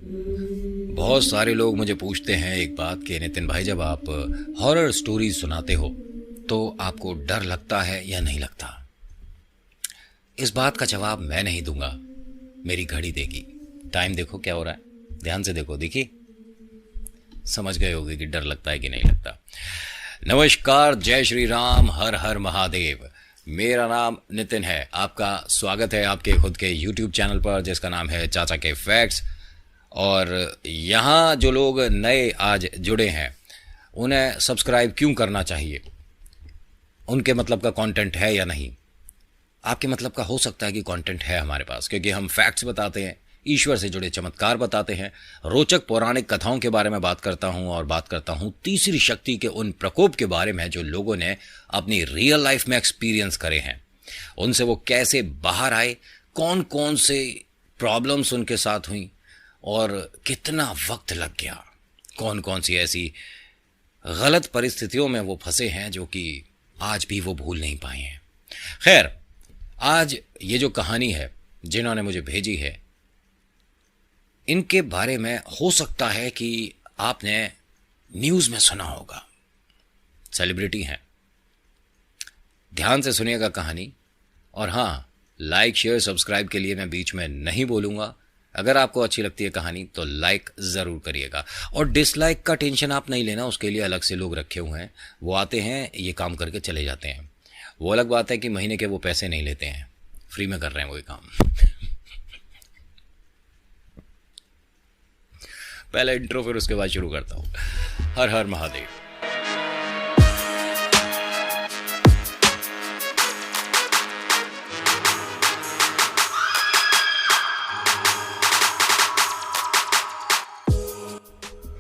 बहुत सारे लोग मुझे पूछते हैं एक बात कि नितिन भाई, जब आप हॉरर स्टोरीज सुनाते हो तो आपको डर लगता है या नहीं लगता? इस बात का जवाब मैं नहीं दूंगा, मेरी घड़ी देगी। टाइम देखो क्या हो रहा है, ध्यान से देखो, देखिए समझ गए होगे कि डर लगता है कि नहीं लगता। नमस्कार, जय श्री राम, हर हर महादेव। मेरा नाम नितिन है। आपका स्वागत है आपके खुद के YouTube चैनल पर जिसका नाम है चाचा के फैक्ट्स। और यहाँ जो लोग नए आज जुड़े हैं उन्हें सब्सक्राइब क्यों करना चाहिए? उनके मतलब का कंटेंट है या नहीं? आपके मतलब का हो सकता है कि कंटेंट है हमारे पास, क्योंकि हम फैक्ट्स बताते हैं, ईश्वर से जुड़े चमत्कार बताते हैं, रोचक पौराणिक कथाओं के बारे में बात करता हूं और बात करता हूं तीसरी शक्ति के उन प्रकोप के बारे में जो लोगों ने अपनी रियल लाइफ में एक्सपीरियंस करे हैं, उनसे वो कैसे बाहर आए, कौन कौन से प्रॉब्लम्स उनके साथ हुई और कितना वक्त लग गया, कौन कौन सी ऐसी गलत परिस्थितियों में वो फंसे हैं जो कि आज भी वो भूल नहीं पाए हैं। खैर, आज ये जो कहानी है जिन्होंने मुझे भेजी है, इनके बारे में हो सकता है कि आपने न्यूज़ में सुना होगा, सेलिब्रिटी हैं। ध्यान से सुनिएगा कहानी। और हाँ, लाइक शेयर सब्सक्राइब के लिए मैं बीच में नहीं बोलूँगा। अगर आपको अच्छी लगती है कहानी तो लाइक ज़रूर करिएगा, और डिसलाइक का टेंशन आप नहीं लेना, उसके लिए अलग से लोग रखे हुए हैं। वो आते हैं, ये काम करके चले जाते हैं। वो अलग बात है कि महीने के वो पैसे नहीं लेते हैं, फ्री में कर रहे हैं वो काम। पहले इंट्रो, फिर उसके बाद शुरू करता हूँ। हर हर महादेव।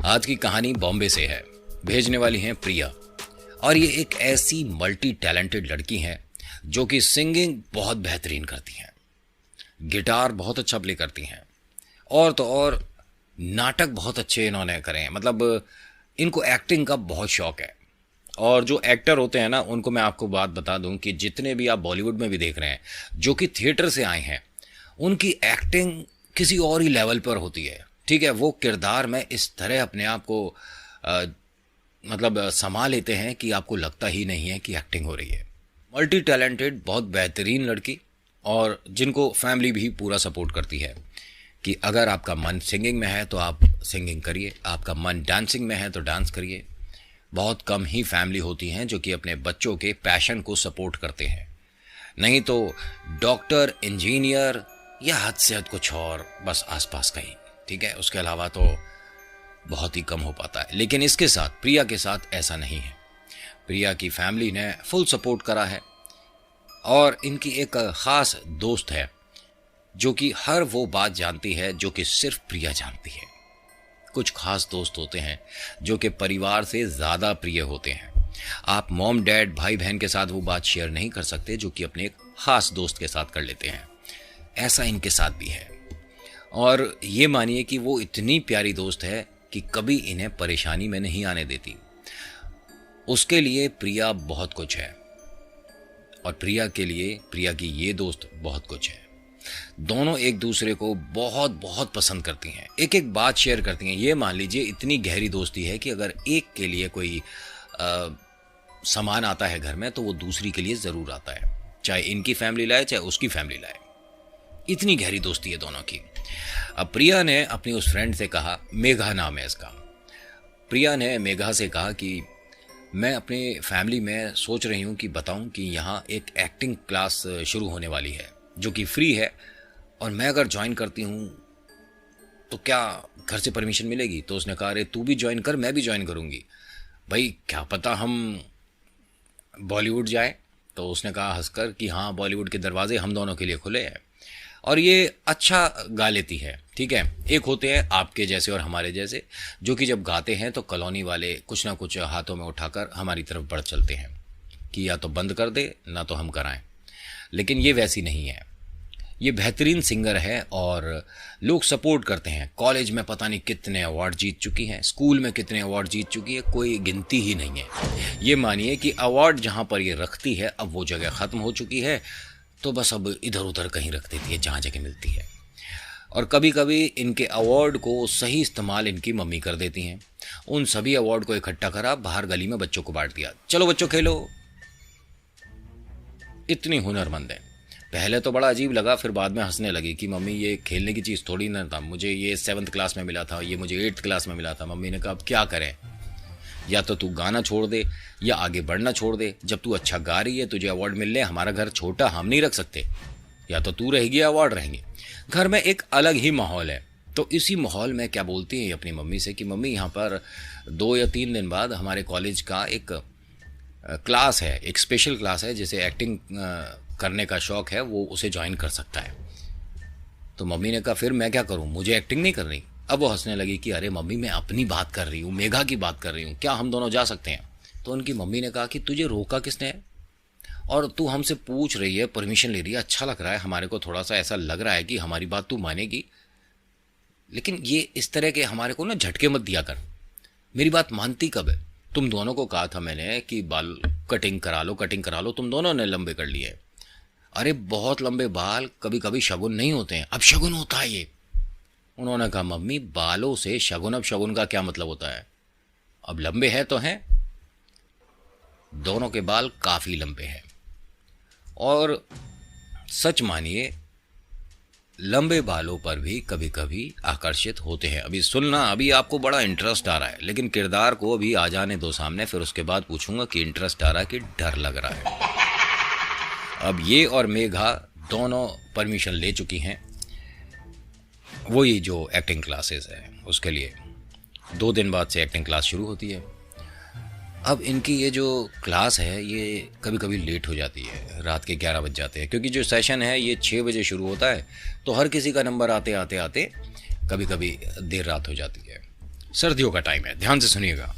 आज की कहानी बॉम्बे से है, भेजने वाली हैं प्रिया। और ये एक ऐसी मल्टी टैलेंटेड लड़की हैं जो कि सिंगिंग बहुत बेहतरीन करती हैं, गिटार बहुत अच्छा प्ले करती हैं, और तो और नाटक बहुत अच्छे इन्होंने करे हैं। मतलब इनको एक्टिंग का बहुत शौक है। और जो एक्टर होते हैं ना, उनको मैं आपको बात बता दूं कि जितने भी आप बॉलीवुड में भी देख रहे हैं जो कि थिएटर से आए हैं, उनकी एक्टिंग किसी और ही लेवल पर होती है। ठीक है, वो किरदार में इस तरह अपने आप को मतलब समा लेते हैं कि आपको लगता ही नहीं है कि एक्टिंग हो रही है। मल्टी टैलेंटेड, बहुत बेहतरीन लड़की, और जिनको फैमिली भी पूरा सपोर्ट करती है कि अगर आपका मन सिंगिंग में है तो आप सिंगिंग करिए, आपका मन डांसिंग में है तो डांस करिए। बहुत कम ही फैमिली होती हैं जो कि अपने बच्चों के पैशन को सपोर्ट करते हैं, नहीं तो डॉक्टर, इंजीनियर या हद से हद कुछ और, बस आसपास का ही। ठीक है, उसके अलावा तो बहुत ही कम हो पाता है। लेकिन इसके साथ, प्रिया के साथ ऐसा नहीं है। प्रिया की फैमिली ने फुल सपोर्ट करा है, और इनकी एक ख़ास दोस्त है जो कि हर वो बात जानती है जो कि सिर्फ प्रिया जानती है। कुछ खास दोस्त होते हैं जो कि परिवार से ज़्यादा प्रिय होते हैं। आप मॉम, डैड, भाई बहन के साथ वो बात शेयर नहीं कर सकते जो कि अपने एक खास दोस्त के साथ कर लेते हैं। ऐसा इनके साथ भी है। और ये मानिए कि वो इतनी प्यारी दोस्त है कि कभी इन्हें परेशानी में नहीं आने देती। उसके लिए प्रिया बहुत कुछ है, और प्रिया के लिए प्रिया की ये दोस्त बहुत कुछ है। दोनों एक दूसरे को बहुत बहुत पसंद करती हैं, एक एक बात शेयर करती हैं। ये मान लीजिए इतनी गहरी दोस्ती है कि अगर एक के लिए कोई सामान आता है घर में तो वो दूसरी के लिए ज़रूर आता है, चाहे इनकी फैमिली लाए चाहे उसकी फैमिली लाए। इतनी गहरी दोस्ती है दोनों की। अब प्रिया ने अपनी उस फ्रेंड से कहा, मेघा नाम है इसका। प्रिया ने मेघा से कहा कि मैं अपनी फैमिली में सोच रही हूँ कि बताऊँ कि यहाँ एक एक्टिंग क्लास शुरू होने वाली है जो कि फ्री है, और मैं अगर ज्वाइन करती हूँ तो क्या घर से परमिशन मिलेगी? तो उसने कहा, अरे तू भी ज्वाइन कर, मैं भी ज्वाइन करूँगी। भाई क्या पता हम बॉलीवुड जाए। तो उसने कहा हंसकर कि हाँ, बॉलीवुड के दरवाजे हम दोनों के लिए खुले हैं। और ये अच्छा गा लेती है। ठीक है, एक होते हैं आपके जैसे और हमारे जैसे जो कि जब गाते हैं तो कॉलोनी वाले कुछ ना कुछ हाथों में उठाकर हमारी तरफ बढ़ चलते हैं कि या तो बंद कर दे ना तो हम कराएं। लेकिन ये वैसी नहीं है। ये बेहतरीन सिंगर है और लोग सपोर्ट करते हैं। कॉलेज में पता नहीं कितने अवार्ड जीत चुकी हैं, स्कूल में कितने अवार्ड जीत चुकी है, कोई गिनती ही नहीं है। ये मानिए कि अवार्ड जहाँ पर ये रखती है अब वो जगह ख़त्म हो चुकी है, तो बस अब इधर उधर कहीं रख देती है जहाँ जगह मिलती है। और कभी कभी इनके अवार्ड को सही इस्तेमाल इनकी मम्मी कर देती हैं। उन सभी अवार्ड को इकट्ठा करा, बाहर गली में बच्चों को बांट दिया, चलो बच्चों खेलो। इतनी हुनरमंद है। पहले तो बड़ा अजीब लगा, फिर बाद में हंसने लगी कि मम्मी ये खेलने की चीज़ थोड़ी ना था, मुझे ये 7th क्लास में मिला था, ये मुझे 8th क्लास में मिला था। मम्मी ने कहा अब क्या करें, या तो तू गाना छोड़ दे या आगे बढ़ना छोड़ दे। जब तू अच्छा गा रही है, तुझे अवार्ड मिल रहे, हमारा घर छोटा, हम नहीं रख सकते, या तो तू रहेगी या अवार्ड रहेंगे। घर में एक अलग ही माहौल है। तो इसी माहौल में क्या बोलती है अपनी मम्मी से कि मम्मी यहाँ पर 2 या 3 दिन बाद हमारे कॉलेज का एक क्लास है, एक स्पेशल क्लास है, जिसे एक्टिंग करने का शौक है वो उसे ज्वाइन कर सकता है। तो मम्मी ने कहा फिर मैं क्या करूँ, मुझे एक्टिंग नहीं करनी। अब वो हंसने लगी कि अरे मम्मी मैं अपनी बात कर रही हूँ, मेघा की बात कर रही हूँ, क्या हम दोनों जा सकते हैं। तो उनकी मम्मी ने कहा कि तुझे रोका किसने है, और तू हमसे पूछ रही है, परमिशन ले रही है, अच्छा लग रहा है, हमारे को थोड़ा सा ऐसा लग रहा है कि हमारी बात तू मानेगी, लेकिन ये इस तरह के हमारे को ना झटके मत दिया कर। मेरी बात मानती कब है। तुम दोनों को कहा था मैंने कि बाल कटिंग करा लो, कटिंग करा लो, तुम दोनों ने लंबे कर लिए। अरे बहुत लंबे बाल कभी कभी शगुन नहीं होते हैं, अब शगुन होता है ये। उन्होंने कहा मम्मी बालों से शगुन, अब शगुन का क्या मतलब होता है, अब लंबे हैं तो हैं। दोनों के बाल काफ़ी लंबे हैं, और सच मानिए लंबे बालों पर भी कभी कभी आकर्षित होते हैं। अभी सुनना, अभी आपको बड़ा इंटरेस्ट आ रहा है, लेकिन किरदार को अभी आ जाने दो सामने, फिर उसके बाद पूछूंगा कि इंटरेस्ट आ रहा है कि डर लग रहा है। अब ये और मेघा दोनों परमिशन ले चुकी हैं, वो ये जो एक्टिंग क्लासेस है उसके लिए 2 दिन बाद से एक्टिंग क्लास शुरू होती है। अब इनकी ये जो क्लास है ये कभी कभी लेट हो जाती है, रात के 11 बज जाते हैं, क्योंकि जो सेशन है ये 6 बजे शुरू होता है, तो हर किसी का नंबर आते आते आते कभी कभी देर रात हो जाती है। सर्दियों का टाइम है, ध्यान से सुनिएगा।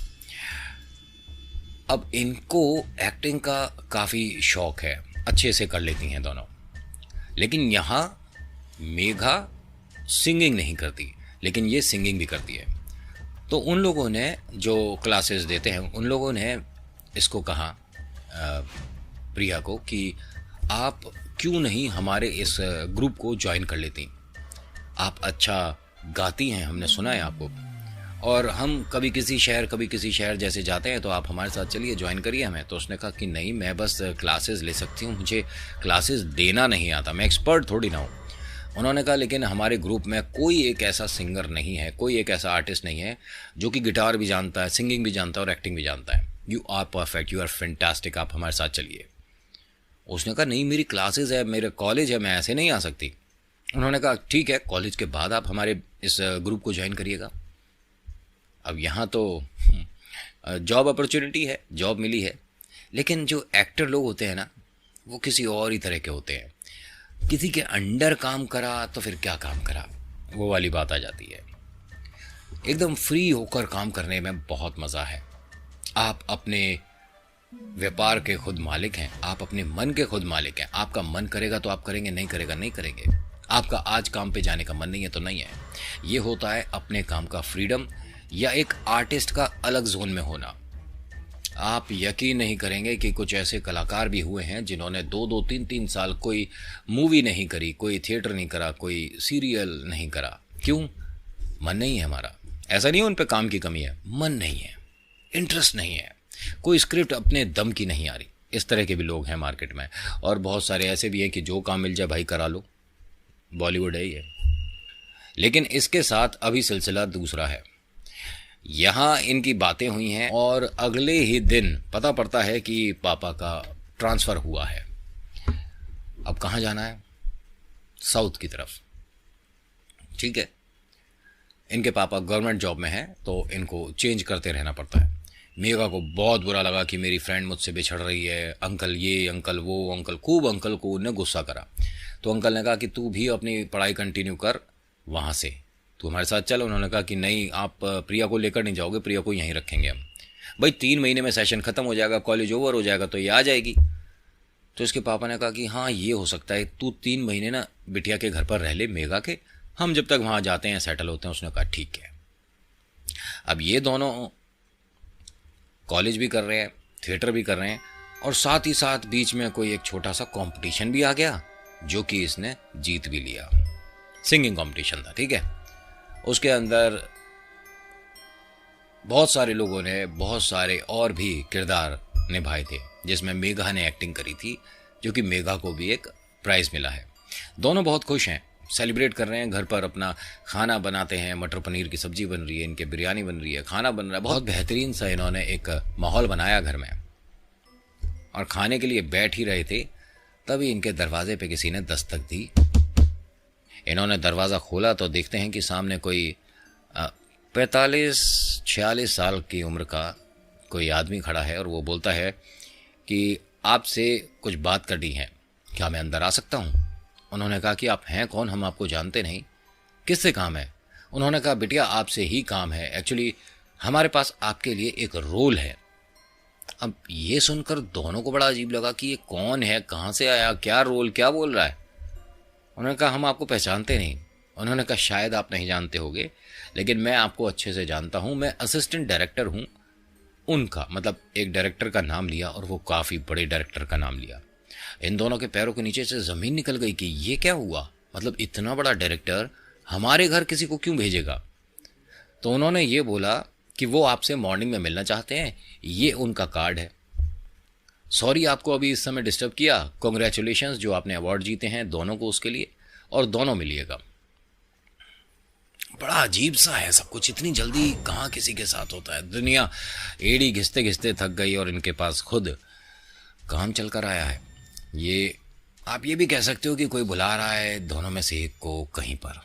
अब इनको एक्टिंग का काफ़ी शौक है, अच्छे से कर लेती हैं दोनों, लेकिन यहाँ मेघा सिंगिंग नहीं करती, लेकिन ये सिंगिंग भी करती है। तो उन लोगों ने जो क्लासेस देते हैं, उन लोगों ने इसको कहा प्रिया को कि आप क्यों नहीं हमारे इस ग्रुप को ज्वाइन कर लेती, आप अच्छा गाती हैं, हमने सुना है आपको, और हम कभी किसी शहर जैसे जाते हैं तो आप हमारे साथ चलिए, ज्वाइन करिए हमें। तो उसने कहा कि नहीं, मैं बस क्लासेस ले सकती हूँ, मुझे क्लासेस देना नहीं आता, मैं एक्सपर्ट थोड़ी ना हूँ। उन्होंने कहा लेकिन हमारे ग्रुप में कोई एक ऐसा सिंगर नहीं है, कोई एक ऐसा आर्टिस्ट नहीं है जो कि गिटार भी जानता है, सिंगिंग भी जानता है और एक्टिंग भी जानता है। You are perfect, you are fantastic, आप हमारे साथ चलिए। उसने कहा नहीं, मेरी क्लासेस है, मेरे कॉलेज है, मैं ऐसे नहीं आ सकती। उन्होंने कहा ठीक है, कॉलेज के बाद आप हमारे इस ग्रुप को ज्वाइन करिएगा। अब यहाँ तो जॉब अपॉर्चुनिटी है, जॉब मिली है, लेकिन जो एक्टर लोग होते हैं ना, वो किसी और ही तरह के होते हैं। किसी के अंडर काम करा तो फिर क्या काम करा, वो वाली बात आ जाती है। एकदम फ्री होकर काम करने में बहुत मज़ा है। आप अपने व्यापार के खुद मालिक हैं, आप अपने मन के खुद मालिक हैं। आपका मन करेगा तो आप करेंगे, नहीं करेगा नहीं करेंगे। आपका आज काम पे जाने का मन नहीं है तो नहीं है। ये होता है अपने काम का फ्रीडम, या एक आर्टिस्ट का अलग जोन में होना। आप यकीन नहीं करेंगे कि कुछ ऐसे कलाकार भी हुए हैं जिन्होंने 2-2, 3-3 साल कोई मूवी नहीं करी, कोई थिएटर नहीं करा, कोई सीरियल नहीं करा। क्यों? मन नहीं है हमारा। ऐसा नहीं है उन पे काम की कमी है, मन नहीं है, इंटरेस्ट नहीं है, कोई स्क्रिप्ट अपने दम की नहीं आ रही। इस तरह के भी लोग हैं मार्केट में, और बहुत सारे ऐसे भी हैं कि जो काम मिल जाए भाई करा लो, बॉलीवुड है ये। लेकिन इसके साथ अभी सिलसिला दूसरा है। यहाँ इनकी बातें हुई हैं और अगले ही दिन पता पड़ता है कि पापा का ट्रांसफ़र हुआ है। अब कहाँ जाना है? साउथ की तरफ। ठीक है, इनके पापा गवर्नमेंट जॉब में हैं तो इनको चेंज करते रहना पड़ता है। मेघा को बहुत बुरा लगा कि मेरी फ्रेंड मुझसे बिछड़ रही है, अंकल ये अंकल वो अंकल, खूब अंकल को उन्हें गुस्सा करा। तो अंकल ने कहा कि तू भी अपनी पढ़ाई कंटिन्यू कर, वहाँ से तू हमारे साथ चल। उन्होंने कहा कि नहीं, आप प्रिया को लेकर नहीं जाओगे, प्रिया को यहीं रखेंगे हम। भाई 3 महीने में सेशन ख़त्म हो जाएगा, कॉलेज ओवर हो जाएगा तो ये आ जाएगी। तो इसके पापा ने कहा कि हाँ ये हो सकता है, तू 3 महीने ना बिटिया के घर पर रह ले, मेघा के, हम जब तक वहाँ जाते हैं सेटल होते हैं। उसने कहा ठीक है। अब ये दोनों कॉलेज भी कर रहे हैं, थिएटर भी कर रहे हैं, और साथ ही साथ बीच में कोई एक छोटा सा कंपटीशन भी आ गया जो कि इसने जीत भी लिया। सिंगिंग कंपटीशन था, ठीक है। उसके अंदर बहुत सारे लोगों ने बहुत सारे और भी किरदार निभाए थे, जिसमें मेघा ने एक्टिंग करी थी, जो कि मेघा को भी एक प्राइज़ मिला है। दोनों बहुत खुश हैं, सेलिब्रेट कर रहे हैं, घर पर अपना खाना बनाते हैं, मटर पनीर की सब्जी बन रही है, इनके बिरयानी बन रही है, खाना बन रहा है, बहुत बेहतरीन सा इन्होंने एक माहौल बनाया घर में। और खाने के लिए बैठ ही रहे थे, तभी इनके दरवाजे पे किसी ने दस्तक दी। इन्होंने दरवाज़ा खोला तो देखते हैं कि सामने कोई 45-46 साल की उम्र का कोई आदमी खड़ा है, और वो बोलता है कि आपसे कुछ बात करनी है, क्या मैं अंदर आ सकता हूँ? उन्होंने कहा कि आप हैं कौन, हम आपको जानते नहीं, किससे काम है? उन्होंने कहा बिटिया आपसे ही काम है, एक्चुअली हमारे पास आपके लिए एक रोल है। अब ये सुनकर दोनों को बड़ा अजीब लगा कि ये कौन है, कहाँ से आया, क्या रोल, क्या बोल रहा है। उन्होंने कहा हम आपको पहचानते नहीं। उन्होंने कहा शायद आप नहीं जानते होंगे, लेकिन मैं आपको अच्छे से जानता हूँ, मैं असिस्टेंट डायरेक्टर हूँ उनका। मतलब एक डायरेक्टर का नाम लिया, और वो काफ़ी बड़े डायरेक्टर का नाम लिया। इन दोनों के पैरों के नीचे से ज़मीन निकल गई कि ये क्या हुआ, मतलब इतना बड़ा डायरेक्टर हमारे घर किसी को क्यों भेजेगा। तो उन्होंने ये बोला कि वो आपसे मॉर्निंग में मिलना चाहते हैं, ये उनका कार्ड है। सॉरी आपको अभी इस समय डिस्टर्ब किया, कॉन्ग्रेचुलेशंस जो आपने अवार्ड जीते हैं दोनों को उसके लिए, और दोनों मिलिएगा। बड़ा अजीब सा है सब कुछ, इतनी जल्दी कहाँ किसी के साथ होता है। दुनिया एड़ी घिसते घिसते थक गई, और इनके पास खुद काम चल कर आया है। ये आप ये भी कह सकते हो कि कोई बुला रहा है दोनों में से एक को कहीं पर,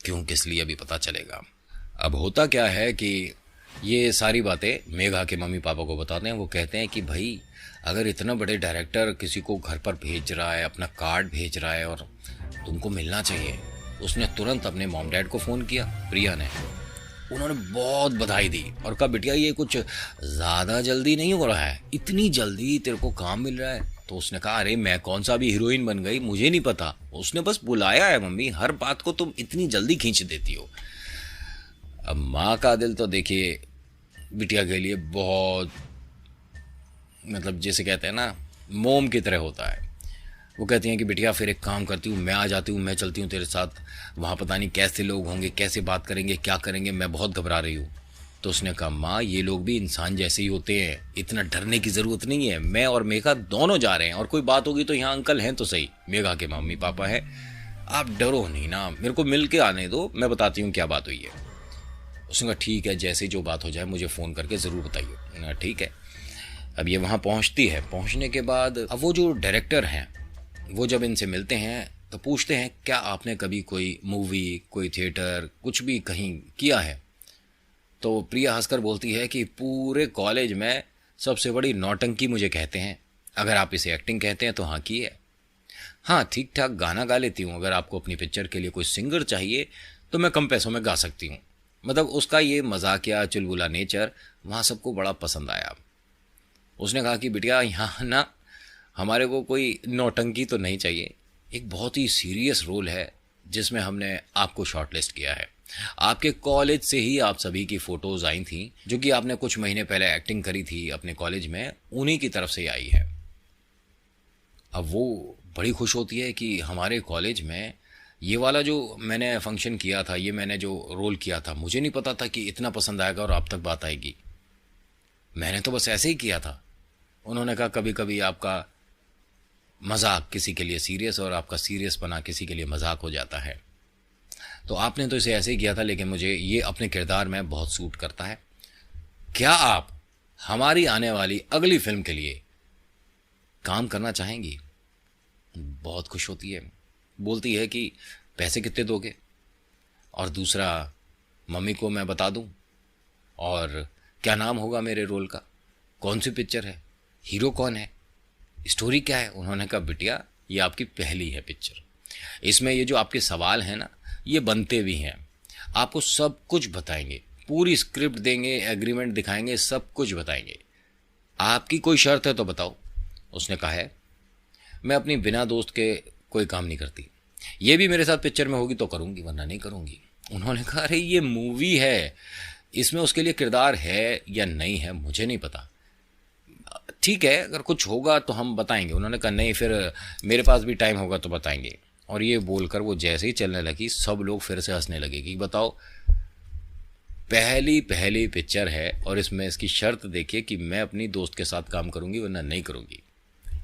क्यों किस लिए अभी पता चलेगा। अब होता क्या है कि ये सारी बातें मेघा के मम्मी पापा को बताते हैं। वो कहते हैं कि भाई अगर इतना बड़े डायरेक्टर किसी को घर पर भेज रहा है, अपना कार्ड भेज रहा है, और तुमको मिलना चाहिए। उसने तुरंत अपने मॉम डैड को फ़ोन किया, प्रिया ने। उन्होंने बहुत बधाई दी और कहा बिटिया ये कुछ ज़्यादा जल्दी नहीं हो रहा है, इतनी जल्दी तेरे को काम मिल रहा है। तो उसने कहा अरे मैं कौन सा भी हीरोइन बन गई, मुझे नहीं पता, उसने बस बुलाया है मम्मी, हर बात को तुम इतनी जल्दी खींच देती हो। अब माँ का दिल तो देखिए बिटिया के लिए बहुत, मतलब जैसे कहते हैं ना, मोम की तरह होता है। वो कहती हैं कि बिटिया फिर एक काम करती हूँ, मैं आ जाती हूँ, मैं चलती हूँ तेरे साथ, वहाँ पता नहीं कैसे लोग होंगे, कैसे बात करेंगे, क्या करेंगे, मैं बहुत घबरा रही हूँ। तो उसने कहा माँ ये लोग भी इंसान जैसे ही होते हैं, इतना डरने की ज़रूरत नहीं है, मैं और मेघा दोनों जा रहे हैं, और कोई बात होगी तो यहाँ अंकल हैं तो सही, मेघा के मम्मी पापा हैं, आप डरो नहीं ना, मेरे को मिल के आने दो, मैं बताती हूँ क्या बात हुई है। उसने कहा ठीक है, जैसे जो बात हो जाए मुझे फ़ोन करके ज़रूर बताइए। ठीक है। अब ये वहाँ पहुँचती है, पहुँचने के बाद अब वो जो डायरेक्टर हैं वो जब इनसे मिलते हैं तो पूछते हैं क्या आपने कभी कोई मूवी, कोई थिएटर, कुछ भी कहीं किया है? तो प्रिया हंसकर बोलती है कि पूरे कॉलेज में सबसे बड़ी नौटंकी मुझे कहते हैं, अगर आप इसे एक्टिंग कहते हैं तो हाँ की है। हाँ ठीक ठाक गाना गा लेती हूँ, अगर आपको अपनी पिक्चर के लिए कोई सिंगर चाहिए तो मैं कम पैसों में गा सकती हूँ। मतलब उसका ये मजाकिया चुलबुला नेचर वहाँ सबको बड़ा पसंद आया। उसने कहा कि बिटिया यहाँ ना हमारे को कोई नौटंकी तो नहीं चाहिए, एक बहुत ही सीरियस रोल है जिसमें हमने आपको शॉर्टलिस्ट किया है। आपके कॉलेज से ही आप सभी की फ़ोटोज़ आई थी, जो कि आपने कुछ महीने पहले एक्टिंग करी थी अपने कॉलेज में, उन्हीं की तरफ से आई है। अब वो बड़ी खुश होती है कि हमारे कॉलेज में ये वाला जो मैंने फंक्शन किया था, ये मैंने जो रोल किया था, मुझे नहीं पता था कि इतना पसंद आएगा और आप तक बात आएगी, मैंने तो बस ऐसे ही किया था। उन्होंने कहा कभी कभी आपका मजाक किसी के लिए सीरियस और आपका सीरियस बना किसी के लिए मजाक हो जाता है, तो आपने तो इसे ऐसे ही किया था, लेकिन मुझे ये अपने किरदार में बहुत सूट करता है। क्या आप हमारी आने वाली अगली फिल्म के लिए काम करना चाहेंगी? बहुत खुश होती है, बोलती है कि पैसे कितने दोगे, और दूसरा मम्मी को मैं बता दूं, और क्या नाम होगा मेरे रोल का, कौन सी पिक्चर है, हीरो कौन है, स्टोरी क्या है। उन्होंने कहा बिटिया ये आपकी पहली है पिक्चर, इसमें ये जो आपके सवाल हैं ना ये बनते भी हैं, आपको सब कुछ बताएंगे, पूरी स्क्रिप्ट देंगे, एग्रीमेंट दिखाएंगे, सब कुछ बताएंगे। आपकी कोई शर्त है तो बताओ। उसने कहा है मैं अपनी बिना दोस्त के कोई काम नहीं करती, ये भी मेरे साथ पिक्चर में होगी तो करूँगी वरना नहीं करूँगी। उन्होंने कहा अरे ये मूवी है, इसमें उसके लिए किरदार है या नहीं है मुझे नहीं पता, ठीक है अगर कुछ होगा तो हम बताएंगे। उन्होंने कहा नहीं फिर मेरे पास भी टाइम होगा तो बताएंगे। और ये बोलकर वो जैसे ही चलने लगी, सब लोग फिर से हंसने लगे कि बताओ, पहली पहली पिक्चर है और इसमें इसकी शर्त देखिए कि मैं अपनी दोस्त के साथ काम करूंगी वरना नहीं करूंगी।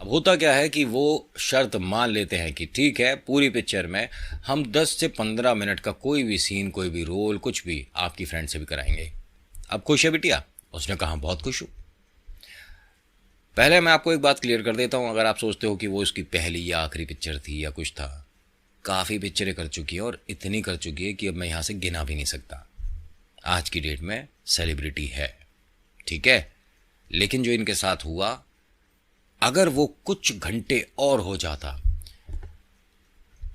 अब होता क्या है कि वो शर्त मान लेते हैं कि ठीक है, पूरी पिक्चर में हम 10 से 15 मिनट का कोई भी सीन, कोई भी रोल, कुछ भी आपकी फ्रेंड से भी कराएंगे। अब खुश है बिटिया? उसने कहा बहुत खुश हूं। पहले मैं आपको एक बात क्लियर कर देता हूं, अगर आप सोचते हो कि वो उसकी पहली या आखिरी पिक्चर थी या कुछ था, काफ़ी पिक्चरें कर चुकी है और इतनी कर चुकी है कि अब मैं यहाँ से गिना भी नहीं सकता। आज की डेट में सेलिब्रिटी है, ठीक है, लेकिन जो इनके साथ हुआ, अगर वो कुछ घंटे और हो जाता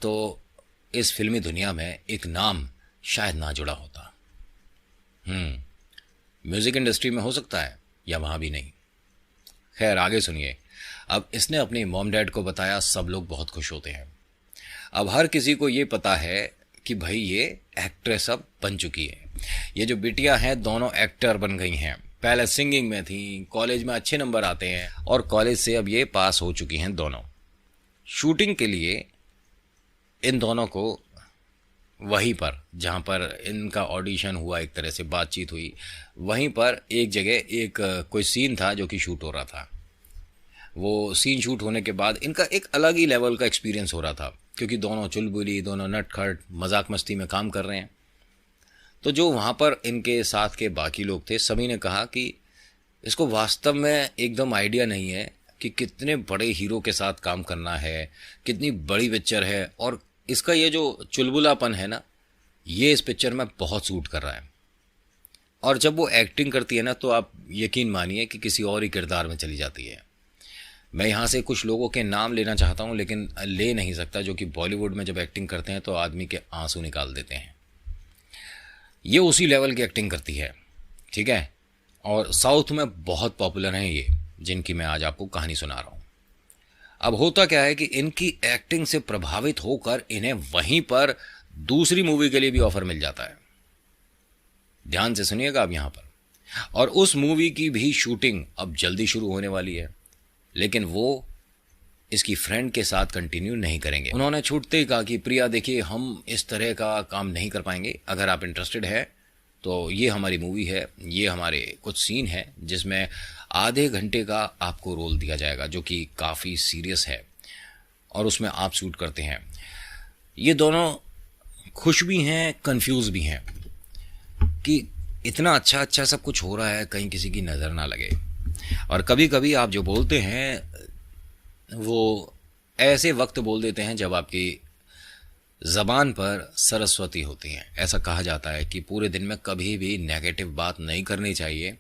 तो इस फिल्मी दुनिया में एक नाम शायद ना जुड़ा होता। म्यूजिक इंडस्ट्री में हो सकता है या वहां भी नहीं। खैर आगे सुनिए। अब इसने अपनी मॉम डैड को बताया, सब लोग बहुत खुश होते हैं। अब हर किसी को ये पता है कि भाई ये एक्ट्रेस अब बन चुकी है। ये जो बिटिया हैं दोनों एक्टर बन गई हैं। पहले सिंगिंग में थी, कॉलेज में अच्छे नंबर आते हैं और कॉलेज से अब ये पास हो चुकी हैं दोनों। शूटिंग के लिए इन दोनों को वहीं पर जहाँ पर इनका ऑडिशन हुआ, एक तरह से बातचीत हुई, वहीं पर एक जगह एक कोई सीन था जो कि शूट हो रहा था। वो सीन शूट होने के बाद इनका एक अलग ही लेवल का एक्सपीरियंस हो रहा था, क्योंकि दोनों चुलबुली, दोनों नटखट, मजाक मस्ती में काम कर रहे हैं। तो जो वहाँ पर इनके साथ के बाकी लोग थे, सभी ने कहा कि इसको वास्तव में एकदम आइडिया नहीं है कि कितने बड़े हीरो के साथ काम करना है, कितनी बड़ी पिक्चर है, और इसका ये जो चुलबुलापन है ना, ये इस पिक्चर में बहुत सूट कर रहा है। और जब वो एक्टिंग करती है ना, तो आप यकीन मानिए कि किसी और ही किरदार में चली जाती है। मैं यहाँ से कुछ लोगों के नाम लेना चाहता हूँ, लेकिन ले नहीं सकता, जो कि बॉलीवुड में जब एक्टिंग करते हैं तो आदमी के आंसू निकाल देते हैं। ये उसी लेवल की एक्टिंग करती है, ठीक है। और साउथ में बहुत पॉपुलर हैं ये, जिनकी मैं आज आपको कहानी सुना रहा हूँ। अब होता क्या है कि इनकी एक्टिंग से प्रभावित होकर इन्हें वहीं पर दूसरी मूवी के लिए भी ऑफर मिल जाता है। ध्यान से सुनिएगा अब यहाँ पर। और उस मूवी की भी शूटिंग अब जल्दी शुरू होने वाली है, लेकिन वो इसकी फ्रेंड के साथ कंटिन्यू नहीं करेंगे। उन्होंने छूटते ही कहा कि प्रिया देखिए, हम इस तरह का काम नहीं कर पाएंगे, अगर आप इंटरेस्टेड है तो ये हमारी मूवी है, ये हमारे कुछ सीन है जिसमें आधे घंटे का आपको रोल दिया जाएगा, जो कि काफ़ी सीरियस है और उसमें आप शूट करते हैं। ये दोनों खुश भी हैं, कंफ्यूज भी हैं कि इतना अच्छा अच्छा सब कुछ हो रहा है, कहीं किसी की नज़र ना लगे। और कभी कभी आप जो बोलते हैं वो ऐसे वक्त बोल देते हैं जब आपकी ज़बान पर सरस्वती होती हैं। ऐसा कहा जाता है कि पूरे दिन में कभी भी नेगेटिव बात नहीं करनी चाहिए,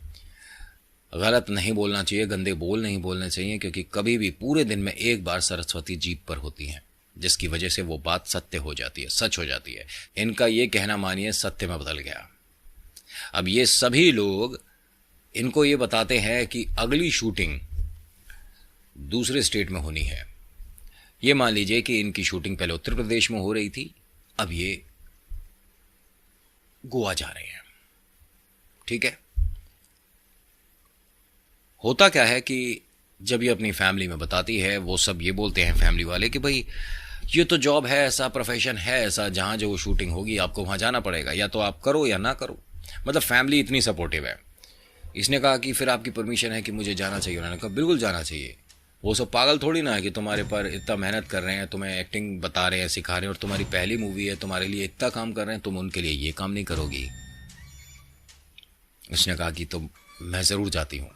गलत नहीं बोलना चाहिए, गंदे बोल नहीं बोलने चाहिए, क्योंकि कभी भी पूरे दिन में एक बार सरस्वती जीभ पर होती हैं, जिसकी वजह से वो बात सत्य हो जाती है, सच हो जाती है। इनका ये कहना मानिए सत्य में बदल गया। अब ये सभी लोग इनको ये बताते हैं कि अगली शूटिंग दूसरे स्टेट में होनी है। ये मान लीजिए कि इनकी शूटिंग पहले उत्तर प्रदेश में हो रही थी, अब ये गोवा जा रहे हैं, ठीक है। होता क्या है कि जब ये अपनी फैमिली में बताती है, वो सब ये बोलते हैं फैमिली वाले कि भाई ये तो जॉब है, ऐसा प्रोफेशन है, ऐसा जहां जो शूटिंग होगी आपको वहां जाना पड़ेगा, या तो आप करो या ना करो। मतलब फैमिली इतनी सपोर्टिव है। इसने कहा कि फिर आपकी परमिशन है कि मुझे जाना चाहिए। उन्होंने कहा बिल्कुल जाना चाहिए। वो सब पागल थोड़ी ना है कि तुम्हारे पर इतना मेहनत कर रहे हैं, तुम्हें एक्टिंग बता रहे हैं, सिखा रहे हैं, और तुम्हारी पहली मूवी है, तुम्हारे लिए इतना काम कर रहे हैं, तुम उनके लिए ये काम नहीं करोगी। उसने कहा कि तो मैं ज़रूर जाती हूँ।